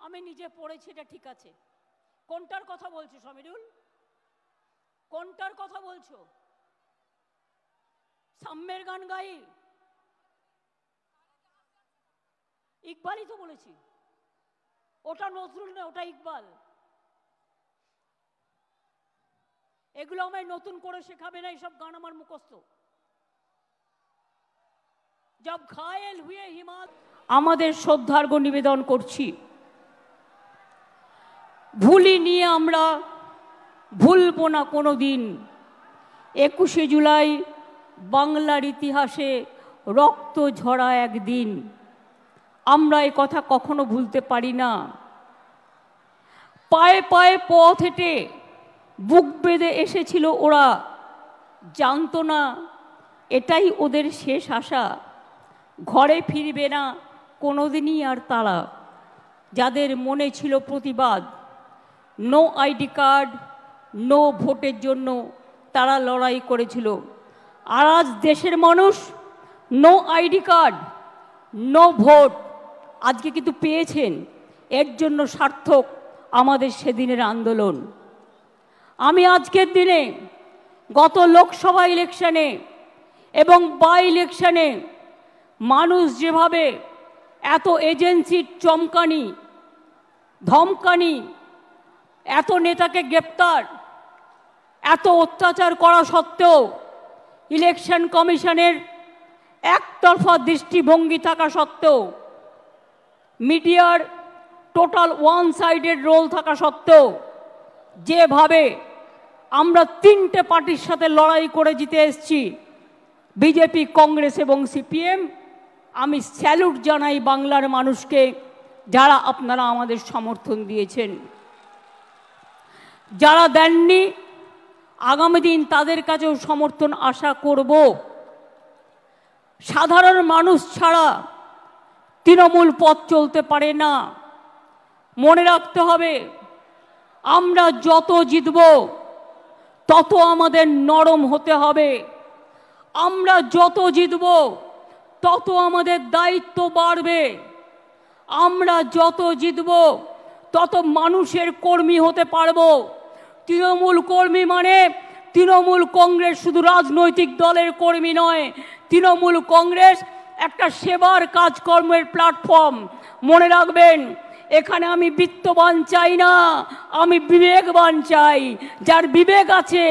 আমি নিজে পড়েছি, এটা ঠিক আছে। কোনটার কথা বলছো সমীরুল? কোনটার কথা বলছো? সাম্যের গান গাই? ইকবালই তো বলেছি। ওটা নজরুল না, ওটা ইকবাল। এগুলো আমায় নতুন করে শেখাবে না, এইসব গান আমার মুখস্থ। জব ঘায়েল হুয়ে হিমাদ, আমাদের শ্রদ্ধার্ঘ্য নিবেদন করছি। ভুলি নিয়ে আমরা, ভুলবো না কোনো দিন 21শে জুলাই বাংলার ইতিহাসে রক্ত ঝরা একদিন। আমরা এ কথা কখনো ভুলতে পারি না। পায়ে পায়ে পথ হেঁটে বুক বেঁধে এসেছিল ওরা, জানতো না এটাই ওদের শেষ আশা। ঘরে ফিরবে না কোনোদিনই আর তারা, যাদের মনে ছিল প্রতিবাদ। নো আইডি কার্ড, নো ভোটের জন্য তারা লড়াই করেছিল। আর আজ দেশের মানুষ no ID card, no vote আজকে কিন্তু পেয়েছেন। এর জন্য সার্থক আমাদের সেদিনের আন্দোলন। আমি আজকের দিনে গত লোকসভা ইলেকশনে এবং বাই ইলেকশনে মানুষ যেভাবে এত এজেন্সির চমকানি ধমকানি, এত নেতাকে গ্রেপ্তার, এত অত্যাচার করা সত্ত্বেও, ইলেকশন কমিশনের একতরফা দৃষ্টিভঙ্গি থাকা সত্ত্বেও, মিডিয়ার টোটাল ওয়ান সাইডেড রোল থাকা সত্ত্বেও, যেভাবে আমরা তিনটে পার্টির সাথে লড়াই করে জিতে এসেছি, বিজেপি, কংগ্রেস এবং সিপিএম, আমি স্যালুট জানাই বাংলার মানুষকে, যারা আপনারা আমাদের সমর্থন দিয়েছেন। যারা দেননি, আগামী দিন তাদের কাছেও সমর্থন আশা করব। সাধারণ মানুষ ছাড়া তৃণমূল পথ চলতে পারে না। মনে রাখতে হবে, আমরা যত জিতব তত আমাদের নরম হতে হবে। আমরা যত জিতব তত আমাদের দায়িত্ব বাড়বে। আমরা যত জিতব তত মানুষের কর্মী হতে পারবো। তৃণমূল কর্মী মানে তৃণমূল কংগ্রেস শুধু রাজনৈতিক দলের কর্মী নয়। তৃণমূল কংগ্রেস একটা সেবার কাজকর্মের প্ল্যাটফর্ম। মনে রাখবেন, এখানে আমি বিত্তবান চাই না, আমি বিবেকবান চাই। যার বিবেক আছে,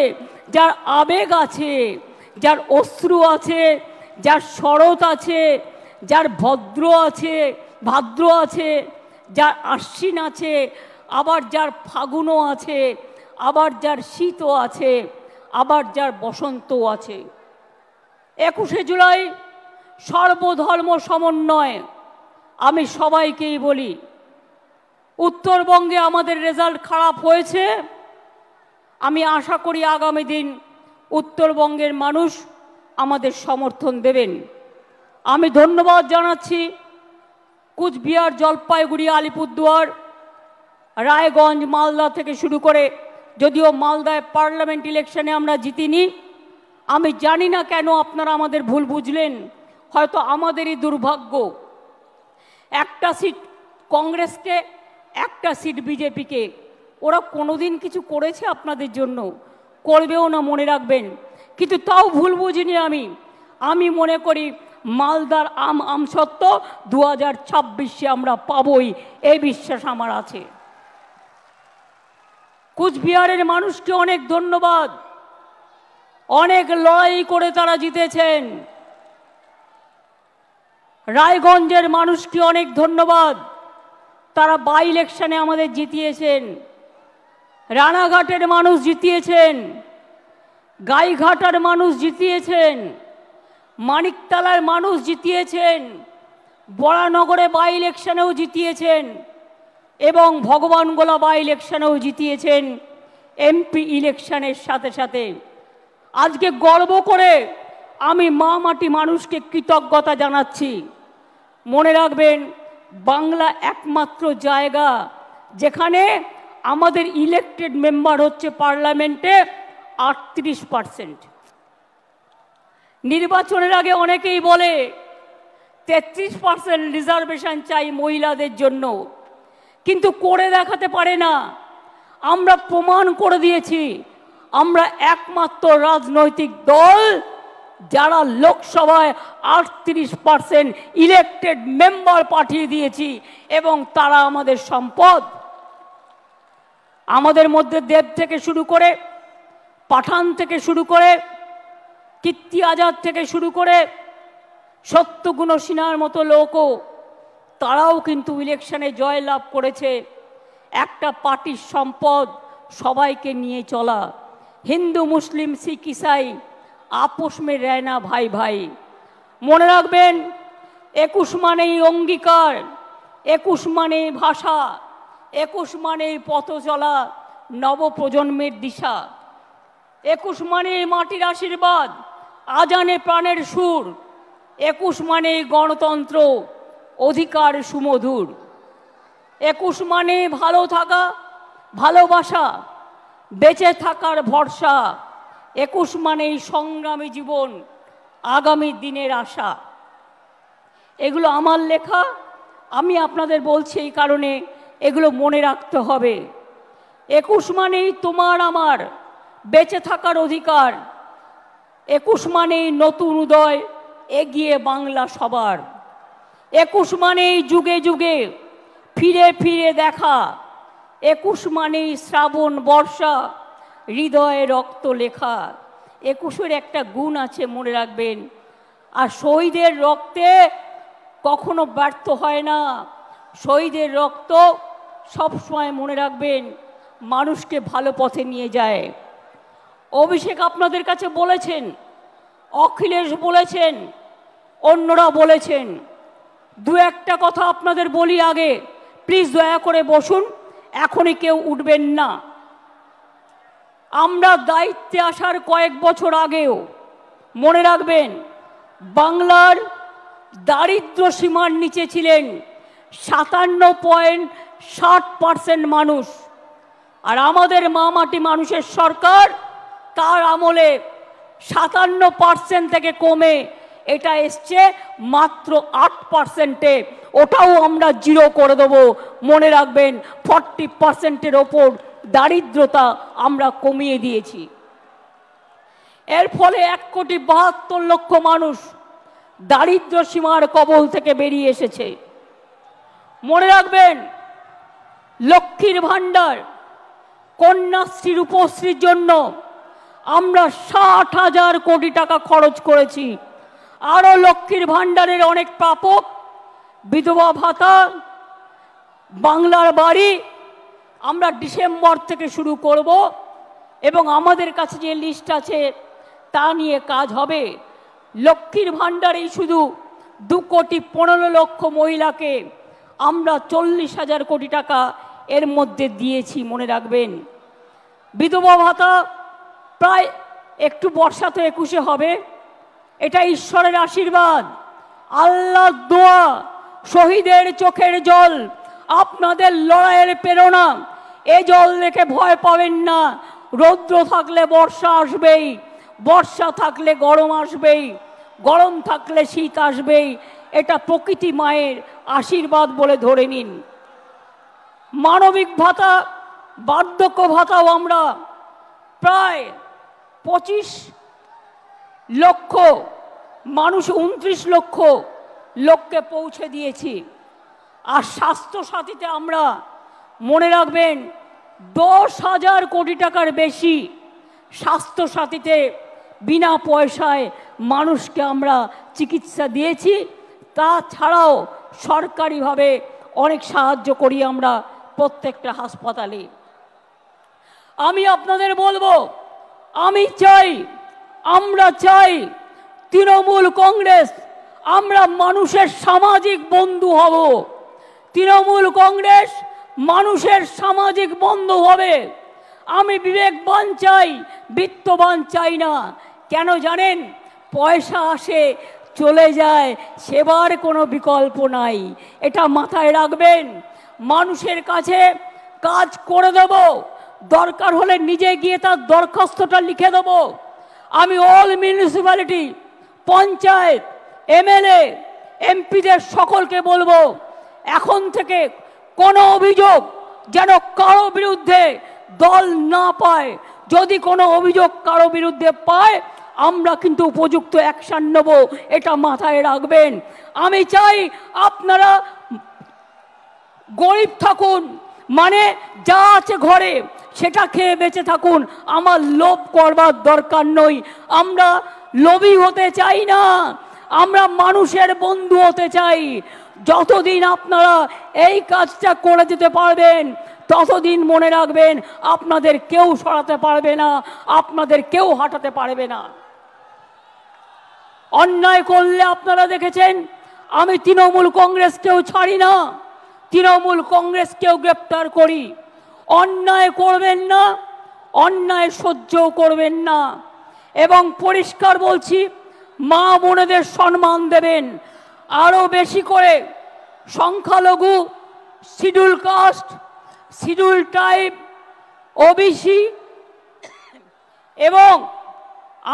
যার আবেগ আছে, যার অশ্রু আছে, যার শরৎ আছে, যার ভাদ্র আছে, যার আশ্বিন আছে, আবার যার ফাগুনও আছে, আবার যার শীতও আছে, আবার যার বসন্তও আছে। 21শে জুলাই সর্বধর্ম সমন্বয়। আমি সবাইকেই বলি, উত্তরবঙ্গে আমাদের রেজাল্ট খারাপ হয়েছে। আমি আশা করি আগামী দিন উত্তরবঙ্গের মানুষ আমাদের সমর্থন দেবেন। আমি ধন্যবাদ জানাচ্ছি কুচবিহার, জলপাইগুড়ি, আলিপুরদুয়ার, রায়গঞ্জ, মালদা থেকে শুরু করে, যদিও মালদায় পার্লামেন্ট ইলেকশনে আমরা জিতিনি। আমি জানি না কেন আপনারা আমাদের ভুল বুঝলেন, হয়তো আমাদেরই দুর্ভাগ্য। একটা সিট কংগ্রেসকে, একটা সিট বিজেপিকে। ওরা কোনোদিন কিছু করেছে আপনাদের জন্য? করবেও না, মনে রাখবেন। কিন্তু তাও ভুল বুঝিনি আমি মনে করি মালদার আমসত্ত্ব 2026-এ আমরা পাবই, এই বিশ্বাস আমার আছে। কুচবিহারের মানুষকে অনেক ধন্যবাদ। অনেক লড়াই করে তারা জিতেছেন। রায়গঞ্জের মানুষকে অনেক ধন্যবাদ, তারা বাই ইলেকশনে আমাদের জিতিয়েছেন। রানাঘাটের মানুষ জিতিয়েছেন, গাইঘাটার মানুষ জিতিয়েছেন, মানিকতলার মানুষ জিতিয়েছেন, বরানগরে বাই ইলেকশনেও জিতিয়েছেন এবং ভগবানগোলা বাই ইলেকশনেও জিতিয়েছেন। এমপি ইলেকশনের সাথে সাথে আজকে গর্ব করে আমি মা মাটি মানুষকে কৃতজ্ঞতা জানাচ্ছি। মনে রাখবেন, বাংলা একমাত্র জায়গা যেখানে আমাদের ইলেক্টেড মেম্বার হচ্ছে পার্লামেন্টে 38%। নির্বাচনের আগে অনেকেই বলে 33% রিজার্ভেশন চাই মহিলাদের জন্য, কিন্তু করে দেখাতে পারে না। আমরা প্রমাণ করে দিয়েছি আমরা একমাত্র রাজনৈতিক দল যারা লোকসভায় 38% ইলেক্টেড মেম্বার পাঠিয়ে দিয়েছি এবং তারা আমাদের সম্পদ। আমাদের মধ্যে দেব থেকে শুরু করে, পাঠান থেকে শুরু করে, কীর্তি আজাদ থেকে শুরু করে, সত্যগুণ সিনহার মতো লোকও তারাও কিন্তু ইলেকশনে জয়লাভ করেছে। একটা পার্টির সম্পদ সবাইকে নিয়ে চলা। হিন্দু মুসলিম শিখ ইসাই আপোষ মে রহনা ভাই ভাই। মনে রাখবেন 21 মানেই অঙ্গীকার, 21 মানেই ভাষা, 21 মানেই পথ চলা নবপ্রজন্মের দিশা, 21 মানেই মাটির আশীর্বাদ, আজানে প্রাণের সুর, 21 মানেই গণতন্ত্র, অধিকার সুমধুর, 21 মানে ভালো থাকা, ভালোবাসা, বেঁচে থাকার ভরসা, 21 মানেই সংগ্রামী জীবন, আগামী দিনের আশা। এগুলো আমার লেখা, আমি আপনাদের বলছি এই কারণে এগুলো মনে রাখতে হবে। 21 মানেই তোমার আমার বেঁচে থাকার অধিকার, 21 মানেই নতুন উদয়, এগিয়ে বাংলা সবার, 21 মানেই যুগে যুগে ফিরে ফিরে দেখা, 21 মানেই শ্রাবণ বর্ষা, হৃদয়ে রক্ত লেখা। 21-এর একটা গুণ আছে মনে রাখবেন, আর শহীদের রক্তে কখনো ব্যর্থ হয় না। শহীদের রক্ত সবসময় মনে রাখবেন মানুষকে ভালো পথে নিয়ে যায়। অভিষেক আপনাদের কাছে বলেছেন, অখিলেশ বলেছেন, অন্যরা বলেছেন। দু একটা কথা আপনাদের বলি আগে, প্লিজ দয়া করে বসুন, এখনই কেউ উঠবেন না। আমরা দায়িত্বে আসার কয়েক বছর আগেও মনে রাখবেন বাংলার দারিদ্র সীমার নিচে ছিলেন 57.60% মানুষ, আর আমাদের মামাটি মানুষের সরকার তার আমলে 57% থেকে কমে এটা এসছে মাত্র 8%-এ। ওটাও আমরা 0 করে দেবো। মনে রাখবেন 40%-এর ওপর দারিদ্রতা আমরা কমিয়ে দিয়েছি। এর ফলে 1,72,00,000 মানুষ দারিদ্র সীমার কবল থেকে বেরিয়ে এসেছে। মনে রাখবেন লক্ষ্মীর ভাণ্ডার, কন্যাশ্রী, রূপশ্রীর জন্য আমরা 60,000 কোটি টাকা খরচ করেছি। আরও লক্ষ্মীর ভাণ্ডারের অনেক প্রাপক, বিধবা ভাতা, বাংলার বাড়ি আমরা ডিসেম্বর থেকে শুরু করব এবং আমাদের কাছে যে লিস্ট আছে তা নিয়ে কাজ হবে। লক্ষ্মীর ভাণ্ডারেই শুধু 2,15,00,000 মহিলাকে আমরা 40,000 কোটি টাকা এর মধ্যে দিয়েছি, মনে রাখবেন। বিধবা ভাতা প্রায় একটু বর্ষা তো 21-এ হবে, এটা ঈশ্বরের আশীর্বাদ, আল্লাহর দোয়া, শহীদের চোখের জল, আপনাদের লড়াইয়ের প্রেরণা। এ জল দেখে ভয় পাবেন না। রৌদ্র থাকলে বর্ষা আসবেই, বর্ষা থাকলে গরম আসবেই, গরম থাকলে শীত আসবেই। এটা প্রকৃতি মায়ের আশীর্বাদ বলে ধরে নিন। মানবিক ভাতা, বার্ধক্য ভাতাও আমরা প্রায় 25 লক্ষ মানুষ, 29 লক্ষ লোককে পৌঁছে দিয়েছি। আর স্বাস্থ্য সাথীতে আমরা মনে রাখবেন 10,000 কোটি টাকার বেশি স্বাস্থ্য সাথীতে বিনা পয়সায় মানুষকে আমরা চিকিৎসা দিয়েছি। তাছাড়াও সরকারিভাবে অনেক সাহায্য করি আমরা প্রত্যেকটা হাসপাতালে। আমি আপনাদের বলবো, আমি চাই, আমরা চাই তৃণমূল কংগ্রেস আমরা মানুষের সামাজিক বন্ধু হব। তৃণমূল কংগ্রেস মানুষের সামাজিক বন্ধু হবে। আমি বিবেকবান চাই, বিত্তবান চাই না। কেন জানেন? পয়সা আসে চলে যায়, সেবার কোনো বিকল্প নাই। এটা মাথায় রাখবেন। মানুষের কাছে কাজ করে দেব, দরকার হলে নিজে গিয়ে তার দরখাস্তটা লিখে দেব। আমি অল মিউনিসিপ্যালিটি, পঞ্চায়েত, এমএলএ, এমপিদের সকলকে বলবো এখন থেকে কোনো অভিযোগ যেন কারো বিরুদ্ধে দল না পায়। যদি কোনো অভিযোগ কারো বিরুদ্ধে পায় আমরা কিন্তু উপযুক্ত অ্যাকশন নেব, এটা মাথায় রাখবেন। আমি চাই আপনারা গরিব থাকুন, মানে যা আছে ঘরে সেটা খেয়ে বেঁচে থাকুন, আমার লোভ করবার দরকার নই। আমরা লোভী হতে চাই না, আমরা মানুষের বন্ধু হতে চাই। যতদিন আপনারা এই কাজটা করে যেতে পারবেন ততদিন মনে রাখবেন আপনাদের কেউ সরাতে পারবে না, আপনাদের কেউ হাঁটাতে পারবে না। অন্যায় করলে আপনারা দেখেছেন আমি তৃণমূল কংগ্রেসকেও ছাড়ি না, তৃণমূল কংগ্রেসকেও গ্রেপ্তার করি। অন্যায় করবেন না, অন্যায় সহ্যও করবেন না। এবং পরিষ্কার বলছি, মা বোনেদের সম্মান দেবেন। আরও বেশি করে সংখ্যালঘু, schedule caste, schedule tribe, OBC এবং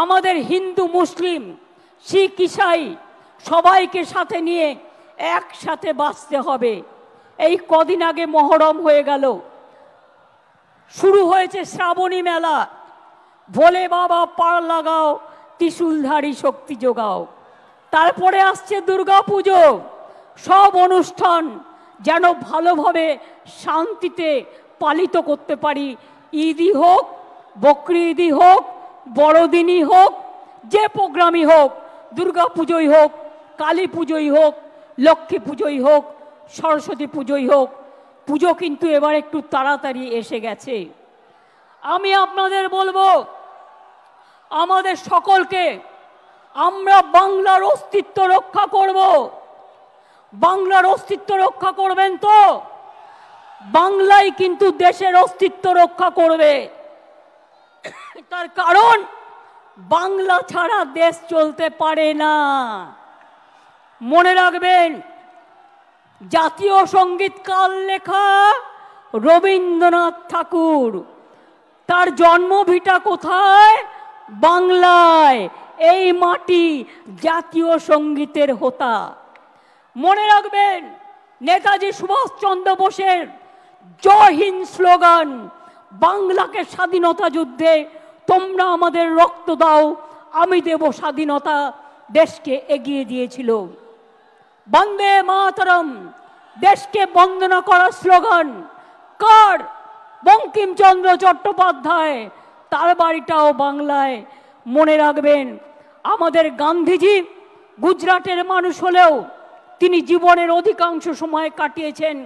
আমাদের হিন্দু, মুসলিম, শিখ, ইসাই সবাইকে সাথে নিয়ে একসাথে বাঁচতে হবে। এই কদিন আগে মহরম হয়ে গেল, শুরু হয়েছে শ্রাবণী মেলা। ভোলে বাবা পার লাগাও, ত্রিশূলধারী শক্তি যোগাও। তারপরে আসছে দুর্গা পুজো। সব অনুষ্ঠান যেন ভালোভাবে শান্তিতে পালিত করতে পারি। ঈদই হোক, বকরি ঈদই হোক, বড়দিনই হোক, যে প্রোগ্রামই হোক, দুর্গা পুজোই হোক, কালী পুজোই হোক, লক্ষ্মী পুজোই হোক, সরস্বতী পুজোই হোক, পুজো কিন্তু এবার একটু তাড়াতাড়ি এসে গেছে। আমি আপনাদের বলবো, আমাদের সকলকে আমরা বাংলার অস্তিত্ব রক্ষা করব। বাংলার অস্তিত্ব রক্ষা করবেন তো বাংলাই কিন্তু দেশের অস্তিত্ব রক্ষা করবে। তার কারণ বাংলা ছাড়া দেশ চলতে পারে না। মনে রাখবেন, জাতীয় সঙ্গীত কার লেখা? রবীন্দ্রনাথ ঠাকুর। তার জন্মভিটা কোথায়? বাংলায়। এই মাটি জাতীয় সঙ্গীতের হোতা। মনে রাখবেন, নেতাজি সুভাষচন্দ্র বোসের জয় হিন্দ স্লোগান বাংলাকে স্বাধীনতা যুদ্ধে তোমরা আমাদের রক্ত দাও, আমি দেব স্বাধীনতা, দেশকে এগিয়ে দিয়েছিল। বন্দে মাতরম দেশকে বন্দনা করার স্লোগান কার? বঙ্কিমচন্দ্র চট্টোপাধ্যায়। তার বাড়িটাও বাংলায়। মনে রাখবেন, আমাদের গান্ধীজি গুজরাটের মানুষ হলেও তিনি জীবনের অধিকাংশ সময় কাটিয়েছেন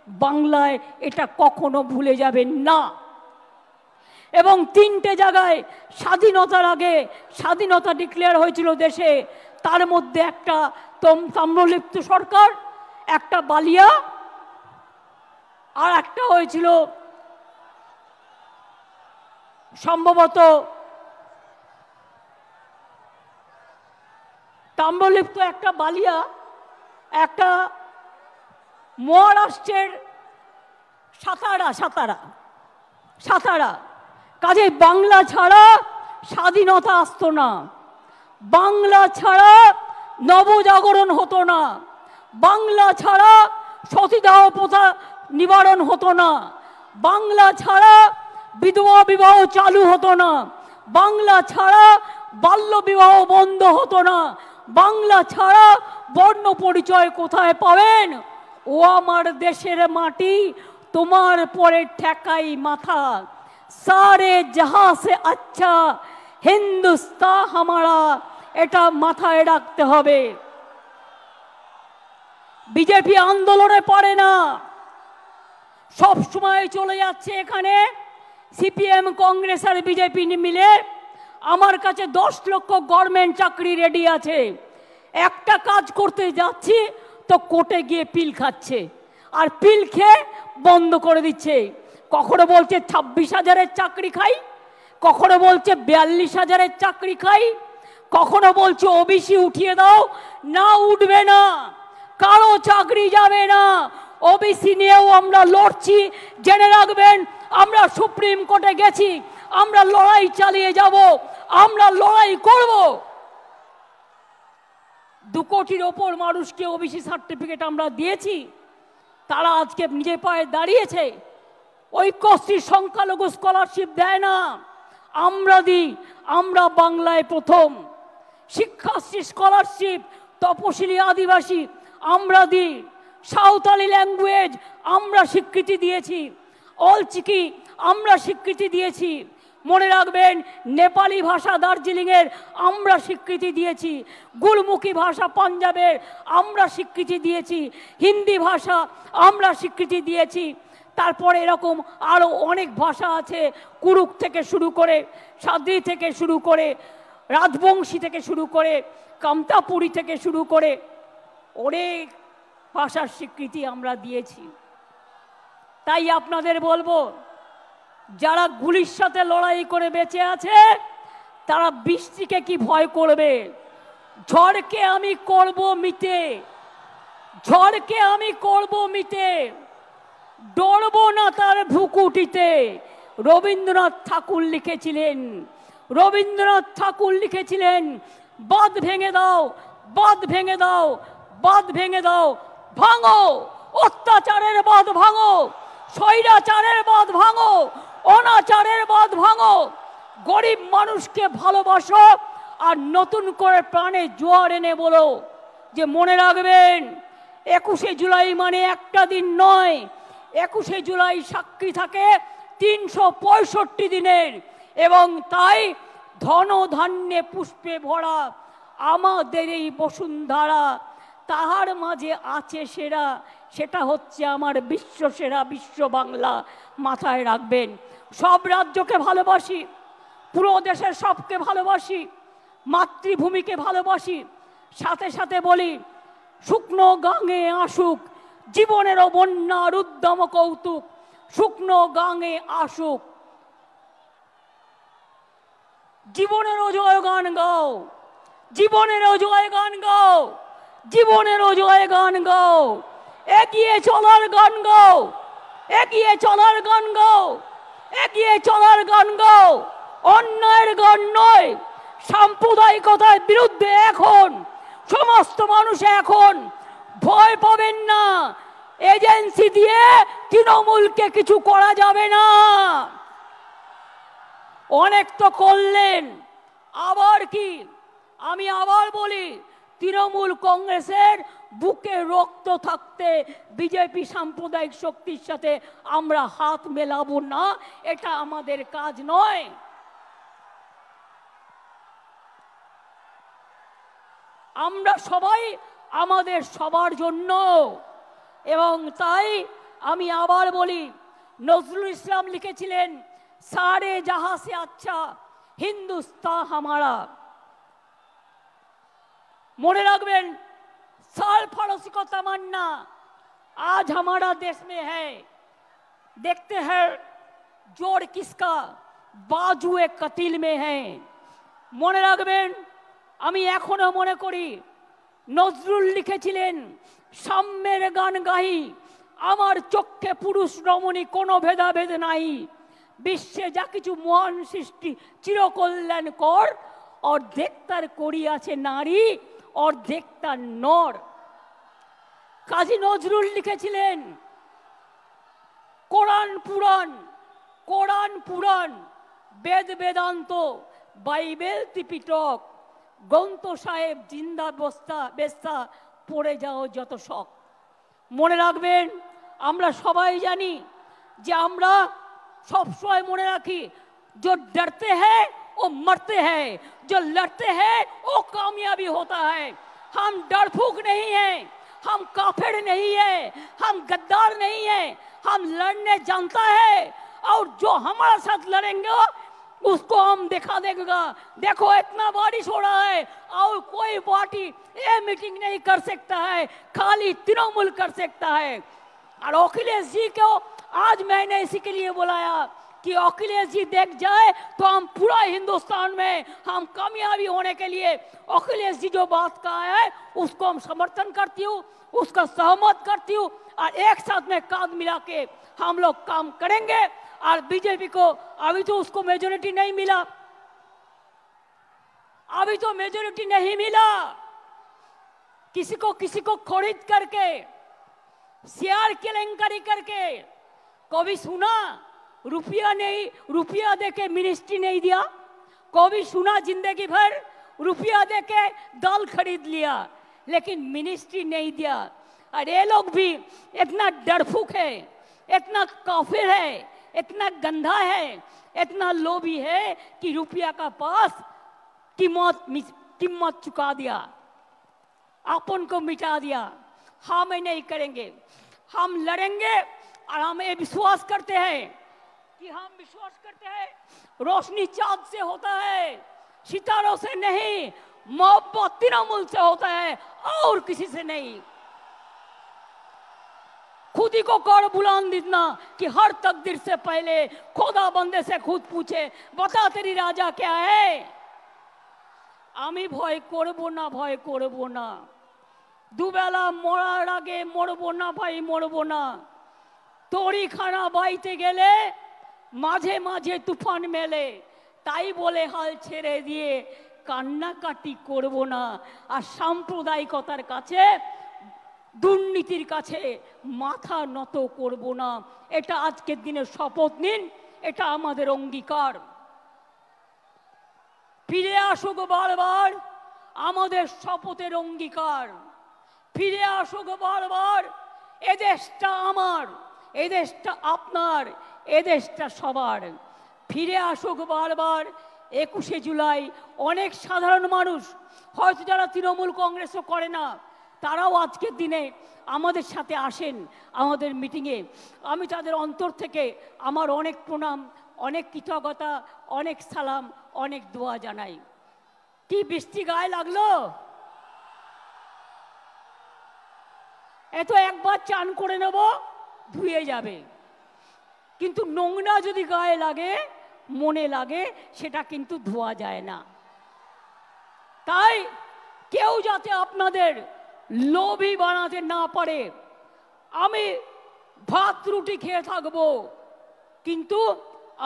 বাংলায়, এটা কখনো ভুলে যাবেন না। এবং 3টে জায়গায় স্বাধীনতার আগে স্বাধীনতা ডিক্লেয়ার হয়েছিল দেশে, তার মধ্যে একটা তাম্রলিপ্ত সরকার, একটা বালিয়া, আর একটা হয়েছিল সম্ভবত তাম্রলিপ্ত, একটা বালিয়া, একটা মহারাষ্ট্রের সাতারা। কাজে বাংলা ছাড়া স্বাধীনতা আসতো না, বাংলা ছাড়া নবজাগরণ হতো না, বাংলা ছাড়া সতীদাহ প্রথা নিবারণ হতো না, বাংলা ছাড়া বিধবা বিবাহ চালু হতো না, বাংলা ছাড়া বাল্য বিবাহ বন্ধ হতো না, বাংলা ছাড়া বর্ণ পরিচয় কোথায় পাবেন? ও আমার দেশের মাটি, তোমার পরে ঠেকাই মাথা, সারে জাহাঁ সে আচ্ছা হিন্দুস্তান হামারা, এটা মাথায় রাখতে হবে। বিজেপি আন্দোলনে পারে না, সব সময় চলে যাচ্ছে এখানে সিপিএম, কংগ্রেস আর বিজেপি মিলে। আমার কাছে 10 লক্ষ গভর্নমেন্ট চাকরি রেডি আছে। একটা কাজ করতে যাচ্ছি তো কোর্টে গিয়ে পিল খাচ্ছে, আর পিল খেয়ে বন্ধ করে দিচ্ছে। কখনো বলছে 26,000-এর চাকরি খাই, কখনো বলছে 42,000-এর চাকরি খাই, কখনো বলছে ওবিসি উঠিয়ে দাও। না, উঠবে না, কারো চাকরি যাবে না। ওবিসি নিয়েও আমরা লড়ছি, জেনে রাখবেন। আমরা সুপ্রিম কোর্টে গেছি, আমরা লড়াই চালিয়ে যাব, আমরা লড়াই করব। 2 কোটির ওপর মানুষকে ওবিসি সার্টিফিকেট আমরা দিয়েছি। তারা আজকে নিজের পায়ে দাঁড়িয়েছে। ঐক্যশ্রী সংখ্যালঘু স্কলারশিপ দেয় না, আমরা দিই। আমরা বাংলায় প্রথম। শিক্ষাশ্রী স্কলারশিপ তপশিলি আদিবাসী আমরা দিই। সাঁওতালি ল্যাঙ্গুয়েজ আমরা স্বীকৃতি দিয়েছি। অলচিকি আমরা স্বীকৃতি দিয়েছি। মনে রাখবেন, নেপালি ভাষা দার্জিলিংয়ের আমরা স্বীকৃতি দিয়েছি। গুরমুখী ভাষা পাঞ্জাবের আমরা স্বীকৃতি দিয়েছি। হিন্দি ভাষা আমরা স্বীকৃতি দিয়েছি। তারপরে এরকম আরও অনেক ভাষা আছে, কুরুক থেকে শুরু করে, সাদ্রি থেকে শুরু করে, রাজবংশী থেকে শুরু করে, কামতাপুরী থেকে শুরু করে অনেক ভাষার স্বীকৃতি আমরা দিয়েছি। তাই আপনাদের বলবো, যারা গুলির সাথে লড়াই করে বেঁচে আছে তারা বৃষ্টিকে কি ভয় করবে? ঝড়কে আমি করব মিটে, ঝড়কে আমি করব মিটে, ডরবো না তার ভ্রুকুটিতে। রবীন্দ্রনাথ ঠাকুর লিখেছিলেন, রবীন্দ্রনাথ ঠাকুর লিখেছিলেন, বাঁধ ভেঙে দাও, বাঁধ ভেঙে দাও, বাঁধ ভেঙে দাও, ভাঙো অত্যাচারের বাঁধ, ভাঙো স্বৈরাচারের বাঁধ, ভাঙো অনাচারের বাঁধ, ভাঙো। গরিব মানুষকে ভালোবাসো আর নতুন করে প্রাণে জোয়ার এনে বলো যে মনে রাখবেন 21শে জুলাই মানে একটা দিন নয়। 21শে জুলাই সাক্ষী থাকে 365 দিনের, এবং তাই ধন ধান্যে পুষ্পে ভরা আমাদের এই বসুন্ধরা, তাহার মাঝে আছে সেরা, সেটা হচ্ছে আমার বিশ্ব সেরা বিশ্ব বাংলা। মাথায় রাখবেন, সব রাজ্যকে ভালোবাসি, পুরো দেশের সবকে ভালোবাসি, মাতৃভূমিকে ভালোবাসি। সাথে সাথে বলি, শুকনো গাঙে আসুক জীবনেরও বন্যার উদ্যম কৌতুক, শুকনো গাঙে আসুক জীবনেরও জয়গান গাও, জীবনেরও জয়গান গাও, জীবনেরও জয়গান গাও। এগিয়ে চলার গান গাও, এগিয়ে চলার গান গাও, এগিয়ে চলার গান গাও। অন্যায়ের গান নয়, সাম্প্রদায়িকতার বিরুদ্ধে এখন সমস্ত মানুষ এখন ভয় পাবেন না। এজেন্সি দিয়ে তৃণমূলকে কিছু করা যাবে না। অনেক তো করলেন, আবার কি? আমি আবার বলি, তৃণমূল কংগ্রেসের বুকে রক্ত থাকতে বিজেপি সাম্প্রদায়িক শক্তির সাথে আমরা হাত মেলাবো না, এটা আমাদের কাজ নয়। আমরা সবাই আমাদের সবার জন্য। এবং তাই আমি আবার বলি, নজরুল ইসলাম লিখেছিলেন, সারে জাহাঁ সে আচ্ছা হিন্দুস্তান হামারা। মনে রাখবেন, साल फरोसी को तमन्ना आज हमारा देश में है, देखते हैं जोड़ किसका बाजुए कतिल में है। মনে রাখবেন, আমি এখনো মনে করি নজরুল লিখেছিলেন, সাম্যের গান গাহি আমার চক্ষে পুরুষ রমণী কোনো ভেদাভেদ নাই, বিশ্বে যা কিছু মহান সৃষ্টি চিরকল্যাণ কর, অর্ধেক তার করিয়াছে নারী অর্ধেক তার নর। কাজী নজরুল লিখেছিলেন, কোরআন পুরাণ, কোরআন পুরাণ, বেদ বেদান্ত, বাইবেল ত্রিপিটক, গ্রন্থ সাহেব জিন্দা বস্তা বেস্তা, পড়ে যাও যত শখ। মনে রাখবেন, আমরা সবাই জানি যে আমরা সবসময় মনে রাখি, जो डरते हैं वो मरते हैं, जो लड़ते हैं वो कामयाबी होता है। हम डरफूक नहीं हैं, हम काफिर नहीं है, हम गद्दार नहीं है, हम लड़ने जानता है, और जो हमारे साथ लड़ेंगे उसको हम दिखा देगा। देखो इतना बारिश हो रहा है और कोई पार्टी ये मीटिंग नहीं कर सकता है, खाली तृणमूल कर सकता है। और अखिलेश जी को आज मैंने इसी के लिए बुलाया कि अखिलेश जी देख जाए तो हम पूरा हिंदुस्तान में हम कामयाबी होने के लिए अखिलेश जी जो बात कहा है उसको हम समर्थन करती हूँ, उसका सहमत करती हूँ, और एक साथ में कांध मिला के हम लोग काम करेंगे। और बीजेपी को अभी तो उसको मेजोरिटी नहीं मिला, अभी तो मेजोरिटी नहीं मिला, किसी को खरीद करके शेयर केलेंकारी करके कभी सुना रुपया नहीं, रुपया देके मिनिस्ट्री नहीं दिया? कभी सुना जिंदगी भर रुपया देके दाल खरीद लिया लेकिन मिनिस्ट्री नहीं दिया? और ये लोग भी इतना डरफुक है, इतना काफिर है, इतना गंदा है, इतना लोभी है कि रुपया का पास कीमत चुका दिया, अपन को मिटा दिया। हम नहीं करेंगे, हम लड़ेंगे। और हम ये विश्वास करते हैं कि रोशनी चांद से होता है, सितारों से नहीं, मोहब्बत तृणमूल से होता है और किसी से नहीं। खुद ही को कर बुलंद इतना कि हर तकदीर से पहले खुदा बंदे से खुद पूछे, बता तेरी राजा क्या है? आमी भय करबो ना, भय करबो ना, दुबेला मरार आगे मरबो ना भाई, मरबो ना। तोड़ी खाना बाईते गेले माझे माझे तुफान मेले, ताई बोले हाल छेड़े दिए कान्नाकाटी करबो ना। আর সাম্প্রদায়িকতার কাছে, দুর্নীতির কাছে মাথা নত করব না। এটা আজকের দিনে শপথ নিন, এটা আমাদের অঙ্গীকার। ফিরে আসুক বারবার আমাদের শপথের অঙ্গীকার, ফিরে আসুক বারবার এ দেশটা আমার, এ দেশটা আপনার, এ দেশটা সবার। ফিরে আসুক বারবার 21শে জুলাই। অনেক সাধারণ মানুষ হয়তো যারা তৃণমূল কংগ্রেসও করে না, তারাও আজকের দিনে আমাদের সাথে আসেন আমাদের মিটিংয়ে। আমি তাদের অন্তর থেকে আমার অনেক প্রণাম, অনেক কৃতজ্ঞতা, অনেক সালাম, অনেক দোয়া জানাই। কি বৃষ্টি গায়ে লাগলো? এত একবার চান করে নেব, ধুয়ে যাবে, কিন্তু নোংরা যদি গায়ে লাগে, মনে লাগে, সেটা কিন্তু ধোয়া যায় না। তাই কেউ যাতে আপনাদের লোভী বানাতে না পারে। আমি ভাত রুটি খেয়ে থাকবো, কিন্তু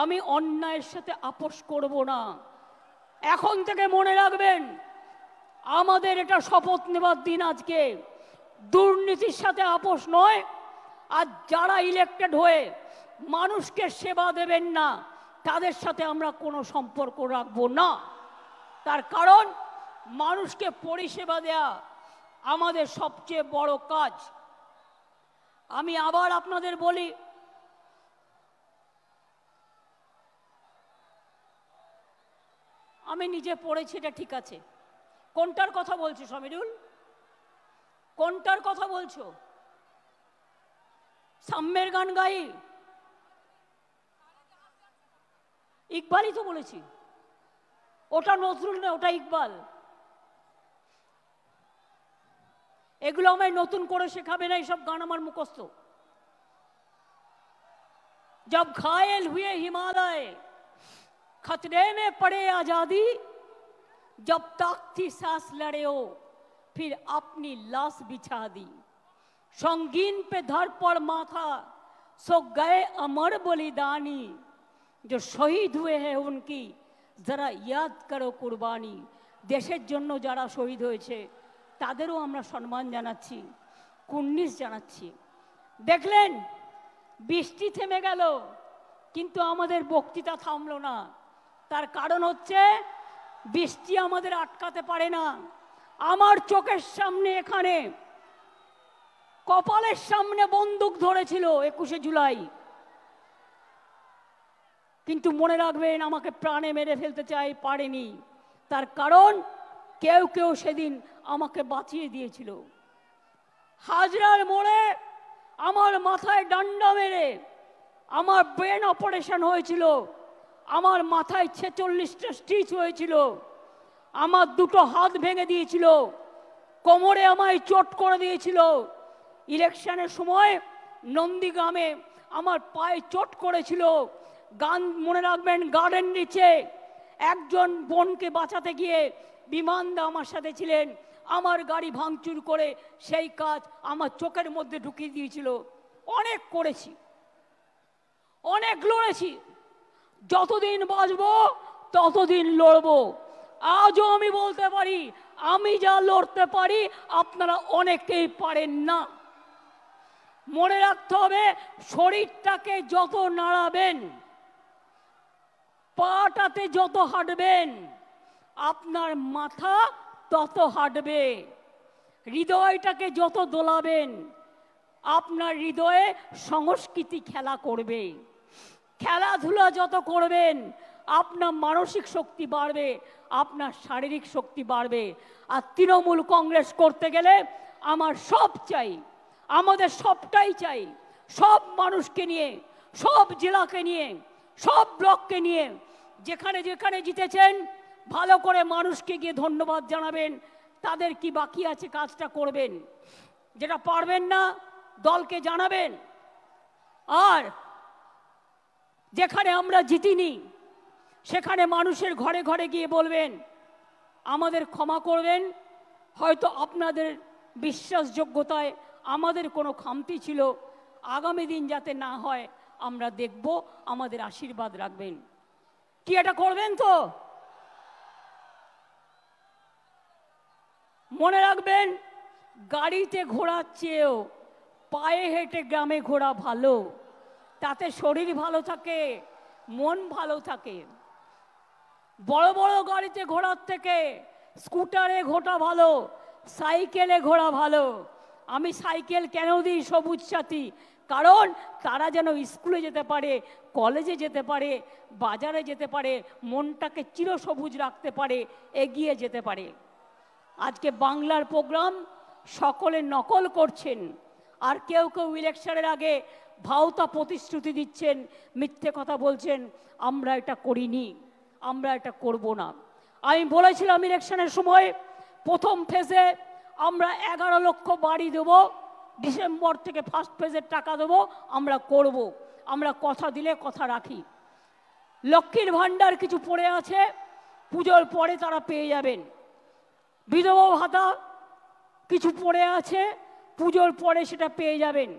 আমি অন্যায়ের সাথে আপোষ করব না। এখন থেকে মনে রাখবেন, আমাদের এটা শপথ নেবার দিন আজকে। দুর্নীতির সাথে আপোষ নয়। আর যারা ইলেক্টেড হয়ে মানুষকে সেবা দেবেন না, তাদের সাথে আমরা কোনো সম্পর্ক রাখবো না। তার কারণ মানুষকে পরিষেবা দেয়া আমাদের সবচেয়ে বড় কাজ। আমি আবার আপনাদের বলি, আমি নিজে পড়েছি, এটা ঠিক আছে। কোনটার কথা বলছো সমীরুল? কোনটার কথা বলছো? সাম্যের গান গাই? ইকবালই তো বলেছি। ওটা নজরুল না, ওটা ইকবাল। এগুলো আমায় নতুন করে শেখাবে না, এইসব গান আমার মুখস্থ। जब घायल हुए हिमालय खतरे में पड़े आजादी, जब तक थी सांस लड़े हो फिर अपनी लाश बिछा दी, संगीन पे धर पड़ माथा सो गए अमर बलिदानी, जो शहीद हुए हैं उनकी जरा याद करो कुर्बानी। देशेर जन्य যারা শহীদ হয়েছে তাদেরও আমরা সম্মান জানাচ্ছি, কুর্নিশ জানাচ্ছি। দেখলেন বৃষ্টি থেমে গেল, কিন্তু আমাদের বক্তৃতা থামলো না। তার কারণ হচ্ছে বৃষ্টি আমাদের আটকাতে পারে না। আমার চোখের সামনে, এখানে কপালের সামনে বন্দুক ধরেছিল 21শে জুলাই, কিন্তু মনে রাখবেন আমাকে প্রাণে মেরে ফেলতে চাই, পারেনি। তার কারণ কেউ কেউ সেদিন আমাকে বাঁচিয়ে দিয়েছিল। হাজরার মোড়ে আমার মাথায় ডান্ডা মেরে আমার ব্রেন অপারেশন হয়েছিল, আমার মাথায় 46টা স্টিচ হয়েছিল, আমার দুটো হাত ভেঙে দিয়েছিল, কোমরে আমায় চোট করে দিয়েছিল। ইলেকশনের সময় নন্দীগ্রামে আমার পায়ে চোট করেছিল। গান মনে রাখবেন, গার্ডেন নিচে একজন বোনকে বাঁচাতে গিয়ে বিমানদা আমার সাথে ছিলেন, আমার গাড়ি ভাঙচুর করে সেই কাজ আমার চোখের মধ্যে ঢুকিয়ে দিয়েছিল। অনেক করেছি, অনেক লড়েছি, যতদিন বাঁচবো ততদিন লড়বো। আজও আমি বলতে পারি, আমি যা লড়তে পারি আপনারা অনেকেই পারেন না। মনে রাখতে হবে, শরীরটাকে যত নাড়াবেন, পাটাতে যত হাঁটবেন, আপনার মাথা তত হাঁটবে। হৃদয়টাকে যত দোলাবেন, আপনার হৃদয়ে সংস্কৃতি খেলা করবে। খেলাধুলা যত করবেন, আপনার মানসিক শক্তি বাড়বে, আপনার শারীরিক শক্তি বাড়বে। আর তৃণমূল কংগ্রেস করতে গেলে আমার সব চাই, আমাদের সবটাই চাই। সব মানুষকে নিয়ে, সব জেলাকে নিয়ে, সব ব্লককে নিয়ে, যেখানে যেখানে জিতেছেন ভালো করে মানুষকে গিয়ে ধন্যবাদ জানাবেন। তাদের কি বাকি আছে কাজটা করবেন, যেটা পারবেন না দলকে জানাবেন। আর যেখানে আমরা জিতিনি সেখানে মানুষের ঘরে ঘরে গিয়ে বলবেন আমাদের ক্ষমা করবেন, হয়তো আপনাদের বিশ্বাসযোগ্যতায় আমাদের কোনো খামতি ছিল, আগামী দিন যাতে না হয় আমরা দেখব, আমাদের আশীর্বাদ রাখবেন। কি এটা করবেন তো? মনে রাখবেন, গাড়িতে ঘোরার চেয়েও পায়ে হেঁটে গ্রামে ঘোরা ভালো। তাতে শরীর ভালো থাকে, মন ভালো থাকে। বড় বড় গাড়িতে ঘোরার থেকে স্কুটারে ঘোরা ভালো, সাইকেলে ঘোরা ভালো। আমি সাইকেল কেন দিই সবুজ সাথী? কারণ তারা যেন স্কুলে যেতে পারে, কলেজে যেতে পারে, বাজারে যেতে পারে, মনটাকে চিরসবুজ রাখতে পারে, এগিয়ে যেতে পারে। আজকে বাংলার প্রোগ্রাম সকলে নকল করছেন, আর কেউ কেউ ইলেকশনের আগে ভাওতা প্রতিশ্রুতি দিচ্ছেন, মিথ্যে কথা বলছেন, আমরা এটা করিনি, আমরা এটা করব না। আমি বলেছিলাম ইলেকশনের সময় প্রথম ফেজে আমরা 11 লক্ষ বাড়ি দেবো, ডিসেম্বর থেকে ফার্স্ট ফেজের টাকা দেবো, আমরা করব। আমরা কথা দিলে কথা রাখি। লক্ষ্মীর ভাণ্ডার কিছু পড়ে আছে, পুজোর পরে তারা পেয়ে যাবেন। বিধবা ভাতা কিছু পড়ে আছে, পুজোর পরে সেটা পেয়ে যাবেন।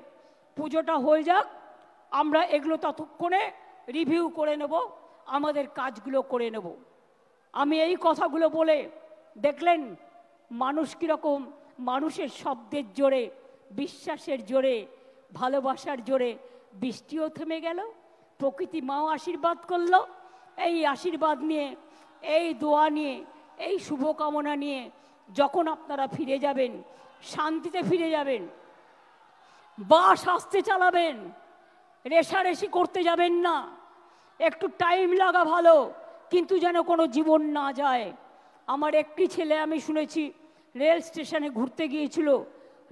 পুজোটা হয়ে যাক, আমরা এগুলো ততক্ষণে রিভিউ করে নেব, আমাদের কাজগুলো করে নেব। আমি এই কথাগুলো বলে দেখলেন মানুষ কীরকম, মানুষের শব্দের জোরে, বিশ্বাসের জোরে, ভালোবাসার জোরে বৃষ্টিও থেমে গেল, প্রকৃতি মাও আশীর্বাদ করল। এই আশীর্বাদ নিয়ে, এই দোয়া নিয়ে, এই শুভকামনা নিয়ে যখন আপনারা ফিরে যাবেন, শান্তিতে ফিরে যাবেন, বাস আস্তে চালাবেন, রেশারেশি করতে যাবেন না। একটু টাইম লাগা ভালো, কিন্তু যেন কোনো জীবন না যায়। আমার একটি ছেলে আমি শুনেছি রেল স্টেশনে ঘুরতে গিয়েছিল,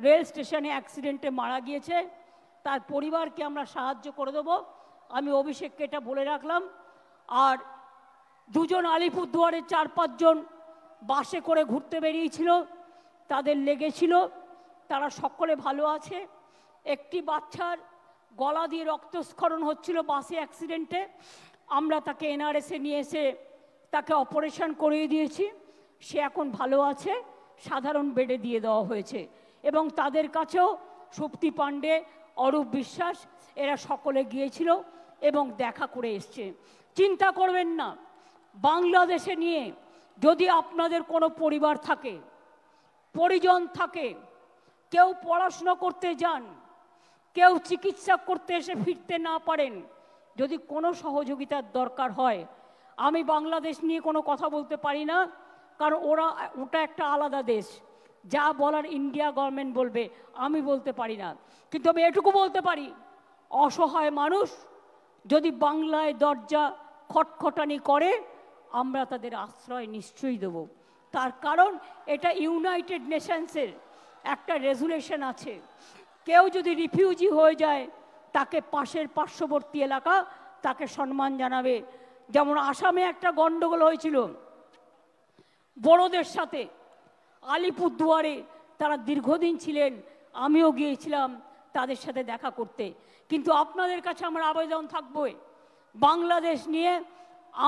রেল স্টেশনে অ্যাক্সিডেন্টে মারা গিয়েছে। তার পরিবারকে আমরা সাহায্য করে দেবো, আমি অভিষেককে এটা বলে রাখলাম। আর দুজন আলিপুরদুয়ারের 4-5 জন বাসে করে ঘুরতে বেরিয়েছিল, তাদের লেগেছিল, তারা সকলে ভালো আছে। একটি বাচ্চার গলা দিয়ে রক্তস্খলন হচ্ছিল বাসে অ্যাক্সিডেন্টে, আমরা তাকে এনআরএসে নিয়ে এসে তাকে অপারেশন করিয়ে দিয়েছি, সে এখন ভালো আছে, সাধারণ বেডে দিয়ে দেওয়া হয়েছে। এবং তাদের কাছেও সুপ্তি পাণ্ডে, অরূপ বিশ্বাস এরা সকলে গিয়েছিল এবং দেখা করে এসছে। চিন্তা করবেন না, বাংলাদেশে নিয়ে যদি আপনাদের কোনো পরিবার থাকে, পরিজন থাকে, কেউ পড়াশোনা করতে যান, কেউ চিকিৎসা করতে এসে ফিরতে না পারেন, যদি কোনো সহযোগিতার দরকার হয়, আমি বাংলাদেশ নিয়ে কোনো কথা বলতে পারি না, কারণ ওটা একটা আলাদা দেশ, যা বলার ইন্ডিয়া গভর্নমেন্ট বলবে, আমি বলতে পারি না। কিন্তু আমি এটুকু বলতে পারি, অসহায় মানুষ যদি বাংলায় দরজা খটখটানি করে, আমরা তাদের আশ্রয় নিশ্চয়ই দেব। তার কারণ এটা ইউনাইটেড নেশনসের একটা রেজুলেশন আছে, কেউ যদি রিফিউজি হয়ে যায় তাকে পাশের পার্শ্ববর্তী এলাকা তাকে সম্মান জানাবে। যেমন আসামে একটা গণ্ডগোল হয়েছিল বড়দের সাথে, আলিপুরদুয়ারে তারা দীর্ঘদিন ছিলেন, আমিও গিয়েছিলাম তাদের সাথে দেখা করতে। কিন্তু আপনাদের কাছে আমার আবেদন থাকবে, বাংলাদেশ নিয়ে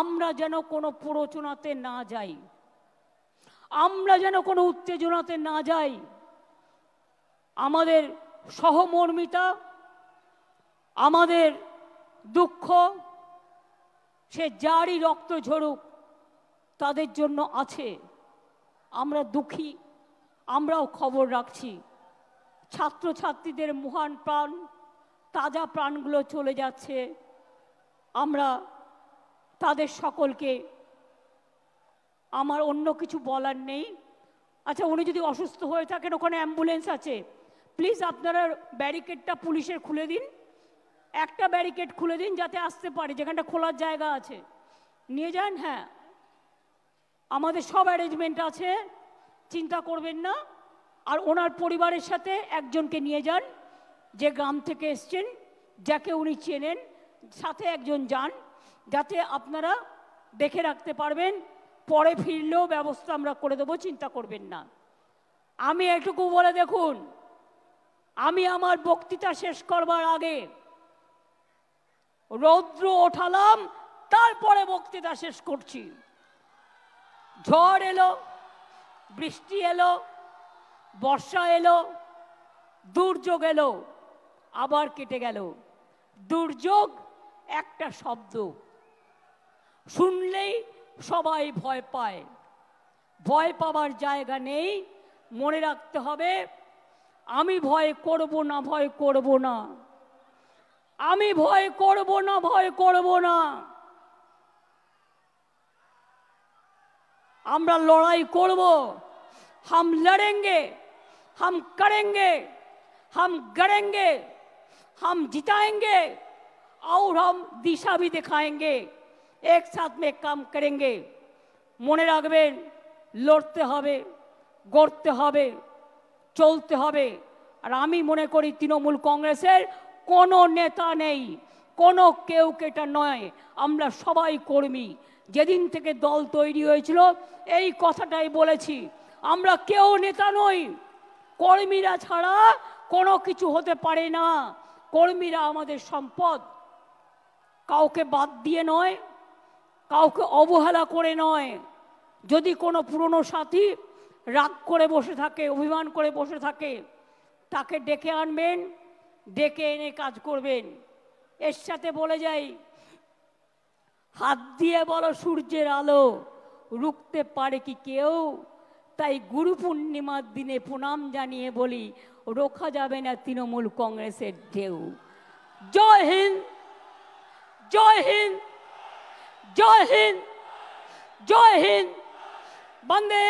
আমরা যেন কোনো প্ররোচনাতে না যাই, আমরা যেন কোনো উত্তেজনাতে না যাই। আমাদের সহমর্মিতা, আমাদের দুঃখ, সে যারই রক্ত ঝরুক তাদের জন্য আছে। আমরা দুঃখী, আমরাও খবর রাখছি, ছাত্রছাত্রীদের মহান প্রাণ, তাজা প্রাণগুলো চলে যাচ্ছে। আমরা তাদের সকলকে, আমার অন্য কিছু বলার নেই। আচ্ছা, উনি যদি অসুস্থ হয়ে থাকেন, ওখানে অ্যাম্বুলেন্স আছে, প্লিজ আপনারা ব্যারিকেডটা পুলিশের খুলে দিন, একটা ব্যারিকেড খুলে দিন যাতে আসতে পারে, যেখানটা খোলার জায়গা আছে নিয়ে যান। হ্যাঁ, আমাদের সব অ্যারেঞ্জমেন্ট আছে, চিন্তা করবেন না। আর ওনার পরিবারের সাথে একজনকে নিয়ে যান, যে গ্রাম থেকে এসছেন, যাকে উনি চেনেন, সাথে একজন যান, যাতে আপনারা দেখে রাখতে পারবেন। পরে ফিরলেও ব্যবস্থা আমরা করে দেবো, চিন্তা করবেন না। আমি এটুকু বলে দেখুন, আমি আমার বক্তৃতা শেষ করবার আগে রৌদ্র ওঠালাম, তারপরে বক্তৃতা শেষ করছি। ঝড় এলো, বৃষ্টি এলো, বর্ষা এলো, দুর্যোগ এলো, আবার কেটে গেল। দুর্যোগ একটা শব্দ, শুনলেই সবাই ভয় পায়। ভয় পাবার জায়গা নেই, মনে রাখতে হবে আমি ভয় করব না, ভয় করব না, আমি ভয় করব না, ভয় করব না। আমরা লড়াই করব, हम लड़ेंगे, हम करेंगे, हम गड़ेंगे, हम जिताएंगे और हम दिशा भी दिखाएंगे, एक साथ में काम करेंगे। মনে রাখবেন, লড়তে হবে, গড়তে হবে, চলতে হবে। আর আমি মনে করি তৃণমূল কংগ্রেসের কোনো নেতা নেই, কোনো কেউ কেটা নয়, আমরা সবাই কর্মী। যেদিন থেকে দল তৈরি হয়েছিল এই কথাটাই বলেছি, আমরা কেউ নেতা নই, কর্মীরা ছাড়া কোনো কিছু হতে পারে না। কর্মীরা আমাদের সম্পদ, কাউকে বাদ দিয়ে নয়, কাউকে অবহেলা করে নয়। যদি কোনো পুরনো সাথী রাগ করে বসে থাকে, অভিমান করে বসে থাকে, তাকে ডেকে আনবেন, ডেকে এনে কাজ করবেন। এর সাথে বলে যাই, হাত দিয়ে বলো সূর্যের আলো রুখতে পারে কি কেউ? তাই গুরু পূর্ণিমার দিনে প্রণাম জানিয়ে বলি, রোখা যাবে না তৃণমূল কংগ্রেসের ঢেউ। জয় হিন্দ, জয় হিন্দ, জয় হিন্দ, জয় হিন্দ। বন্দে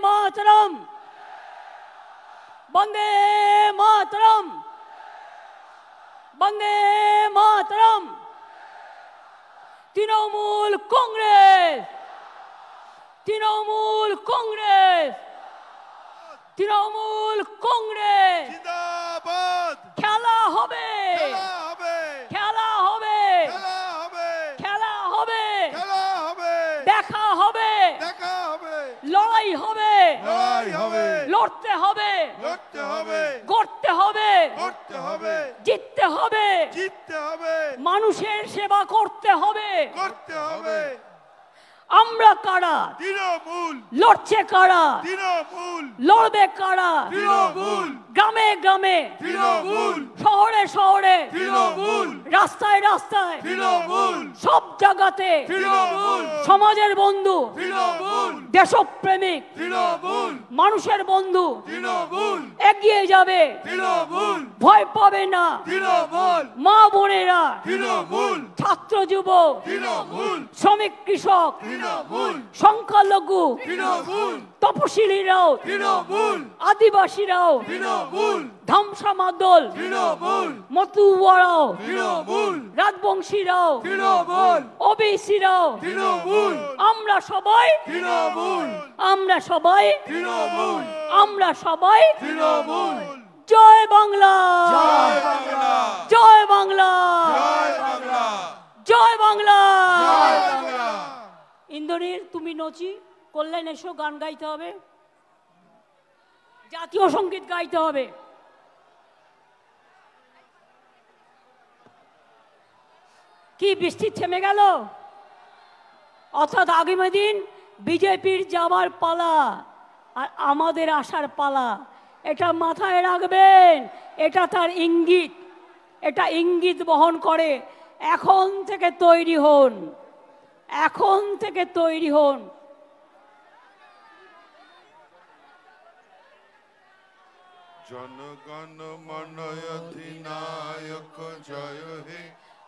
মাতরম, বন্দে মাতরম, বন্দে মাতরম। তৃণমূল কংগ্রেস, তৃণমূল কংগ্রেস, তৃণমূল কংগ্রেস জিন্দাবাদ। খেলা হবে, খেলা হবে, খেলা হবে, খেলা হবে, খেলা হবে, খেলা হবে, দেখা হবে, দেখা হবে, লড়াই হবে, লড়াই হবে, লড়তে হবে, লড়তে হবে, গড়তে হবে, করতে হবে, জিততে হবে, জিততে হবে, মানুষের সেবা করতে হবে। করতে হবে। আমরা কারা, তৃণমূল, লড়ছে কারা, তৃণমূল, লড়বে কারা, তৃণমূল, গ্রামে গ্রামে, তৃণমূল, শহরে শহরে, তৃণমূল, রাস্তায় রাস্তায়, তৃণমূল, সব জায়গাতে তৃণমূল, সমাজের বন্ধু, তৃণমূল, দেশপ্রেমিক, তৃণমূল, মানুষের বন্ধু তৃণমূল, এগিয়ে যাবে, তৃণমূল, ভয় পাবে না। তৃণমূল, মা বোনেরা, তৃণমূল, ছাত্র যুবক, তৃণমূল, শ্রমিক কৃষক, তৃণমূল, সংখ্যালঘু, তৃণমূল, তপশিলীরাও, তৃণমূল, আদিবাসীরাও, তৃণমূল, ধামসা মাদল, তৃণমূল, মতুয়ারাও, তৃণমূল, রাজবংশীরাও, তৃণমূল, ওবিসিরাও, তৃণমূল, আমরা সবাই, তৃণমূল, আমরা সবাই, তৃণমূল, আমরা সবাই। তৃণমূল। জয় বাংলা, জয় বাংলা, জয় বাংলা, জয় বাংলা, জয় বাংলা। জয় বাংলা। ইন্দ্রনীল, তুমি নচি কল্যাণ এসো, গান গাইতে হবে, জাতীয় সঙ্গীত গাইতে হবে। কি বৃষ্টি থেমে গেল? অর্থাৎ আগামী দিন বিজেপির যাবার পালা আর আমাদের আসার পালা, এটা মাথায় রাখবেন। এটা তার ইঙ্গিত, এটা ইঙ্গিত বহন করে। এখন থেকে তৈরি হন, এখন থেকে তৈরি হন। জনগণ মন অধিনায়ক জয় হে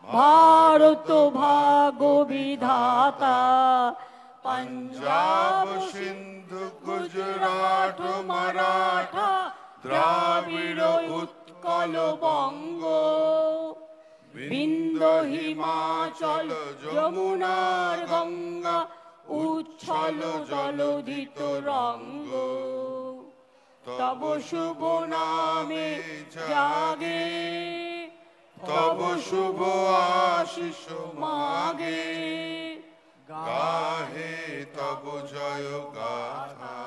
ভারত ভাগ্য বিধাতা पंजाब सिंधु गुजरात मराठा द्राविड़ उत्कल बंग विंध्य हिमाचल যমুনার গঙ্গা উচ্ছল জলধিত রঙ্গ তব শুভ নামে জাগে তব শুভ আশিস মাগে গাহে তব জয় গাথা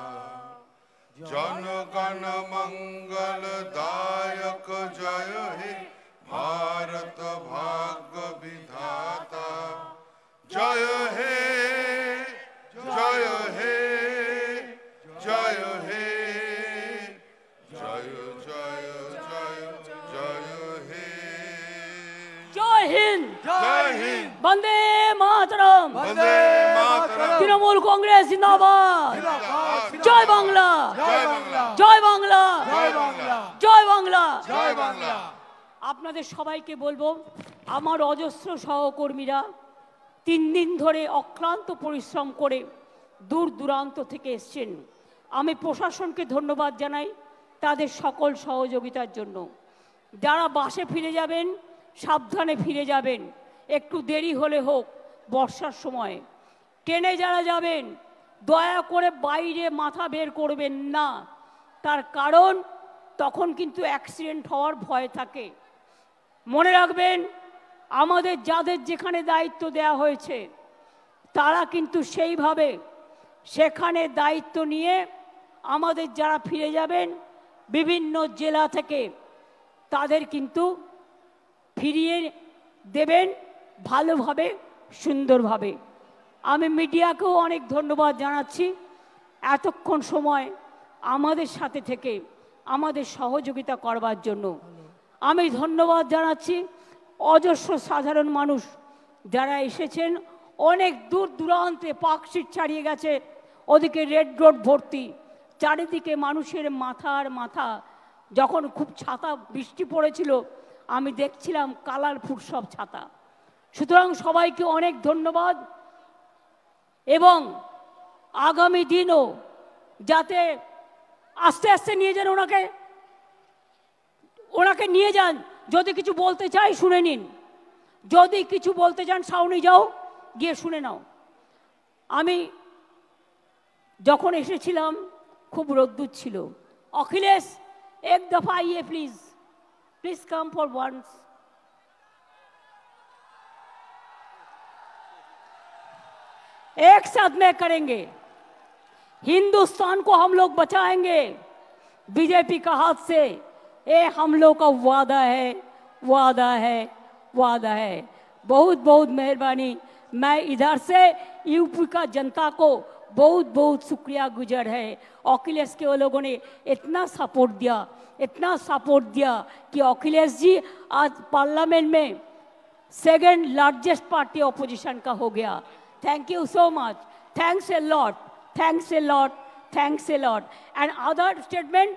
জনগণ মঙ্গল দায়ক জয় হে भारत भाग्य विधाता जय हे जय हे जय हे जय जय जय जय हे जय हिंद जय हिंद वंदे मातरम वंदे मातरम तृणमूल कांग्रेस जिंदाबाद जय बांग्ला जय बांग्ला जय बांग्ला जय बांग्ला जय बांग्ला जय बांग्ला আপনাদের সবাইকে বলবো আমার অজস্র সহকর্মীরা 3 দিন ধরে অক্লান্ত পরিশ্রম করে দূর দূরান্ত থেকে এসেছেন। আমি প্রশাসনকে ধন্যবাদ জানাই তাদের সকল সহযোগিতার জন্য। যারা বাসে ফিরে যাবেন সাবধানে ফিরে যাবেন, একটু দেরি হলে হোক বর্ষার সময়। ট্রেনে যারা যাবেন দয়া করে বাইরে মাথা বের করবেন না, তার কারণ তখন কিন্তু অ্যাক্সিডেন্ট হওয়ার ভয় থাকে। মনে রাখবেন আমাদের যাদের যেখানে দায়িত্ব দেওয়া হয়েছে তারা কিন্তু সেইভাবে সেখানে দায়িত্ব নিয়ে আমাদের যারা ফিরে যাবেন বিভিন্ন জেলা থেকে তাদের কিন্তু ফিরিয়ে দেবেন ভালোভাবে সুন্দরভাবে। আমি মিডিয়াকেও অনেক ধন্যবাদ জানাচ্ছি এতক্ষণ সময় আমাদের সাথে থেকে আমাদের সহযোগিতা করবার জন্য। আমি ধন্যবাদ জানাচ্ছি অজস্র সাধারণ মানুষ যারা এসেছেন অনেক দূর দূরান্তে, পার্কস্ট্রিট ছাড়িয়ে গেছে, ওদিকে রেড রোড ভর্তি, চারিদিকে মানুষের মাথার মাথা। যখন খুব ছাতা বৃষ্টি পড়েছিল আমি দেখছিলাম কালারফুল সব ছাতা। সুতরাং সবাইকে অনেক ধন্যবাদ এবং আগামী দিনও যাতে আস্তে আস্তে নিয়ে যান ওনাকে নিয়ে যান। যদি কিছু বলতে চাই শুনে নিন, যদি কিছু বলতে চান সাউনি যাও গিয়ে শুনে নাও। আমি যখন এসেছিলাম খুব রোদ্দুর ছিল। অখিলেশ এক দফা আইয়ে please, please come for once. एक साथ में करेंगे, हिंदुस्तान को हम लोग बचाएंगे बीजेपी का हाथ से। ये हम लोग का वादा है, वादा है, वादा है। बहुत बहुत मेहरबानी। मैं इधर से यूपी का जनता को बहुत बहुत शुक्रिया गुजार है। अखिलेश के वो लोगों ने इतना सपोर्ट दिया, इतना सपोर्ट दिया कि अखिलेश जी आज पार्लियामेंट में सेकंड लार्जेस्ट पार्टी ऑपोजिशन का हो गया। Thank you so much, thanks a lot, thanks a lot, thanks a lot. And other statement,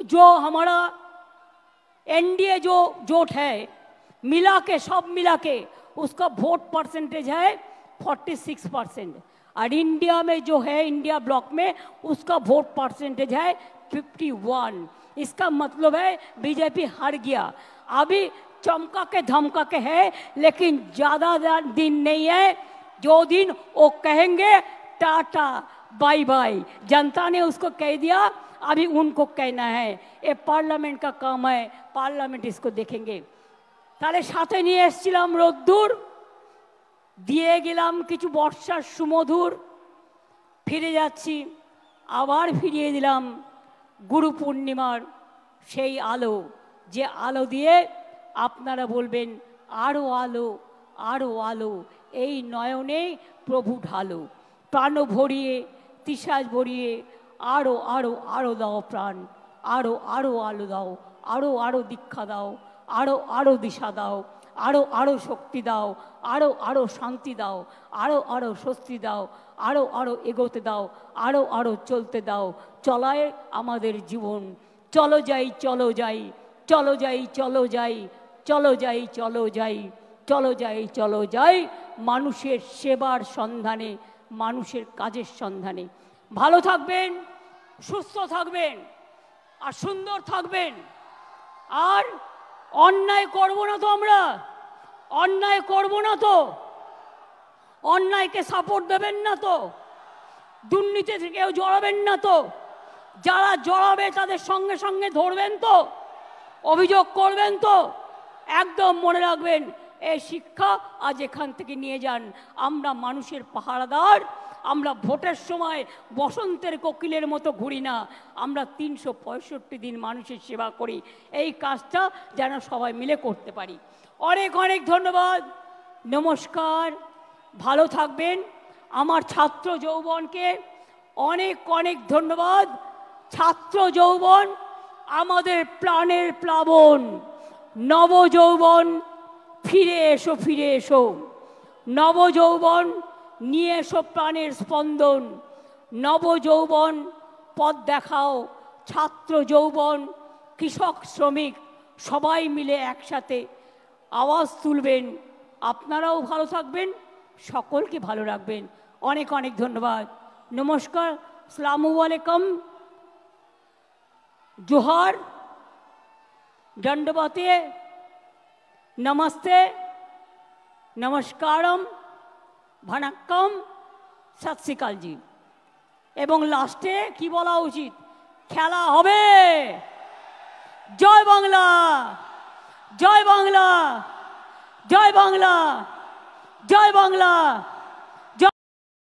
जो हमारा एनडीए जो जोट है मिला के, सब मिला के उसका वोट परसेंटेज है 46%। और इंडिया में जो है इंडिया ब्लॉक में उसका वोट परसेंटेज है 51। इसका मतलब है बीजेपी हार गया। अभी चमका के धमका के है, लेकिन ज़्यादा दिन नहीं है जो दिन वो कहेंगे टाटा बाय बाय। जनता ने उसको कह दिया, अभी उनको कहना है। ये पार्लियामेंट का काम है, पार्लियामेंट इसको देखेंगे। তাহলে সাথে নিয়ে এসেছিলাম রোদ্দুর, দিয়ে গেলাম কিছু বর্ষার সুমধুর, ফিরে যাচ্ছি আবার ফিরিয়ে দিলাম গুরু পূর্ণিমার সেই আলো, যে আলো দিয়ে আপনারা বলবেন আরো আলো, আরো আলো, এই নয়নে প্রভু ঢালো। প্রাণ ভরিয়ে তিসাজ ভরিয়ে আরো আরো আরো দাও প্রাণ, আরো আরো আলো দাও, আরো আরো দীক্ষা দাও, আরো আরো দিশা দাও। আরও আরও শক্তি দাও, আরও আরও শান্তি দাও, আরও আরও স্বস্তি দাও, আরও আরও এগোতে দাও, আরও আরও চলতে দাও। চলায় আমাদের জীবন। চলো যাই, চলো যাই, চলো যাই, চলো যাই, চলো যাই, চলো যাই, চলো যাই, চলো যাই, মানুষের সেবার সন্ধানে, মানুষের কাজের সন্ধানে। ভালো থাকবেন, সুস্থ থাকবেন, আর সুন্দর থাকবেন। আর অন্যায় করব না তো, আমরা অন্যায় করব না তো, অন্যায়কে সাপোর্ট দেবেন না তো, দুর্নীতি থেকেও জড়াবেন না তো, যারা জড়াবে তাদের সঙ্গে সঙ্গে ধরবেন তো, অভিযোগ করবেন তো। একদম মনে রাখবেন, এই শিক্ষা আজ এখান থেকে নিয়ে যান। আমরা মানুষের পাহারাদার। আমরা ভোটের সময় বসন্তের কোকিলের মতো ঘুরি না, আমরা 365 দিন মানুষের সেবা করি। এই কাজটা যেন সবাই মিলে করতে পারি। অনেক অনেক ধন্যবাদ, নমস্কার, ভালো থাকবেন। আমার ছাত্র যৌবনকে অনেক অনেক ধন্যবাদ। ছাত্র যৌবন আমাদের প্রাণের প্লাবন। নব যৌবন, ফিরে এসো, ফিরে এসো। নব যৌবন, নিয়ে এসো প্রাণের স্পন্দন। নব যৌবন, পথ দেখাও। ছাত্র যৌবন, কৃষক শ্রমিক সবাই মিলে একসাথে আওয়াজ তুলবেন। আপনারাও ভালো থাকবেন, সকলকে ভালো রাখবেন। অনেক অনেক ধন্যবাদ, নমস্কার, আসসালামু আলাইকুম, जोहार, दंडवते, नमस्ते, नमस्कारम, वणक्कम, सत श्री अकाल जी। एवं लास्टे कि बला उचित, खेला होबे। जय बांगला, जय बांगला, जय बांगला, जय बांगला।